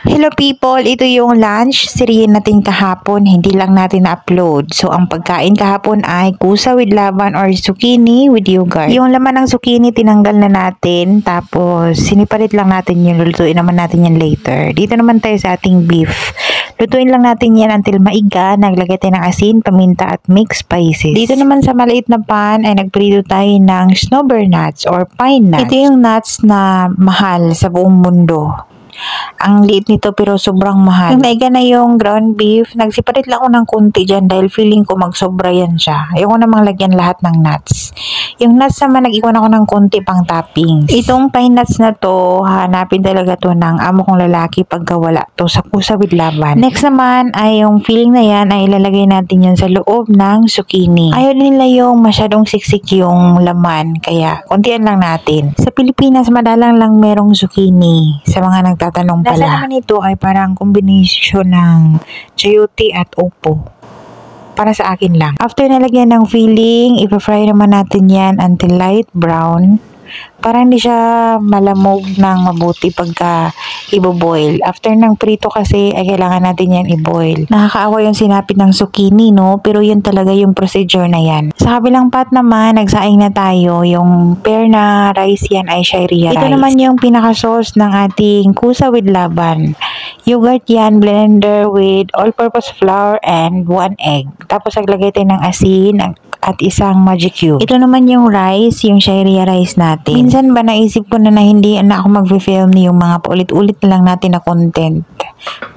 Hello people, ito yung lunch serye natin kahapon, hindi lang natin na-upload. So ang pagkain kahapon ay kusa with laban or zucchini with yogurt. Yung laman ng zucchini tinanggal na natin, tapos sinipalit lang natin yun, lulutuin naman natin yan later. Dito naman tayo sa ating beef. Lutuin lang natin yan until maiga, naglagay tayo ng asin, paminta at mixed spices. Dito naman sa maliit na pan ay nagprito tayo ng snowbird nuts or pine nuts. Ito yung nuts na mahal sa buong mundo. Ang liit nito pero sobrang mahal. Yung naiga na yung ground beef, nagsiparit lang ako ng konti dyan dahil feeling ko magsobra yan siya. Ayoko namang lagyan lahat ng nuts. Yung nuts naman, nag-iwan ako ng konti pang toppings. Itong pine nuts na to, hanapin talaga to ng amo kong lalaki pagka wala to sa kusa with laban. Next naman ay yung filling na yan ay ilalagay natin yan sa loob ng zucchini. Ayaw nila yung masyadong siksik yung laman, kaya kontian lang natin. Sa Pilipinas, madalang lang merong zucchini sa mga nagtatanong pala. Lasa naman ito ay parang kombinasyon ng chayote at opo. Para sa akin lang. After nalagyan ng filling, ipa-fry naman natin yan until light brown. Para hindi siya malamog ng mabuti pagka i-boil. After ng prito kasi ay kailangan natin yan i-boil. Nakakaawa yung sinapit ng zucchini, no? Pero yun talaga yung procedure na yan. Sa kabilang pot naman, nagsaing na tayo. Yung pair na rice yan ay shayria rice. Ito naman yung pinaka-sauce ng ating kusa with laban. Yogurt yan, blender with all-purpose flour and 1 egg. Tapos naglagay tayo ng asin at isang magic cube. Ito naman yung rice, yung shayria rice natin. Minsan ba naisip ko na hindi na ako mag-film yung mga paulit-ulit na lang natin na content.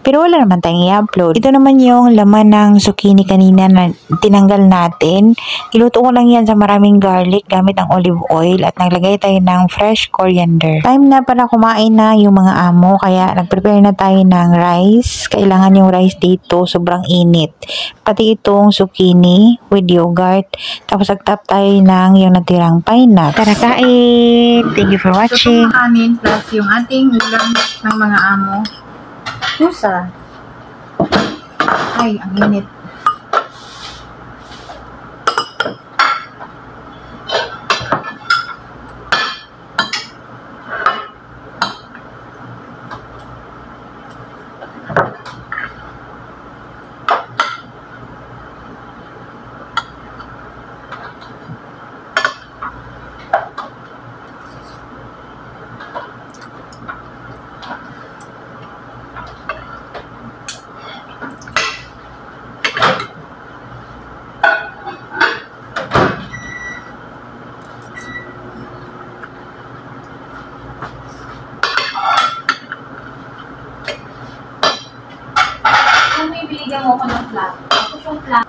Pero wala naman tayong i-upload. Ito naman yung laman ng zucchini kanina na tinanggal natin. Iluto ko lang yan sa maraming garlic gamit ang olive oil at naglagay tayo ng fresh coriander. Time na para kumain na yung mga amo kaya nag-prepare na tayo ng rice. Kailangan yung rice dito sobrang init. Pati itong zucchini with yogurt. Tapos nagtap tayo ng yung natirang pine nuts. Tara kain! Thank you for watching. So, kanin plus yung ating ulam ng mga amo. Pusa. Ay, ang init. May binigyan mo ko ng flat. Tapos yung flat.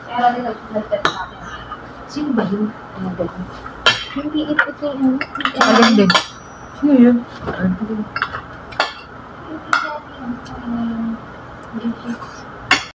Pero din nag-test natin. Sino ba yun? Ano ba yun? Hindi ito yung... Alam din. Sino yun? Hindi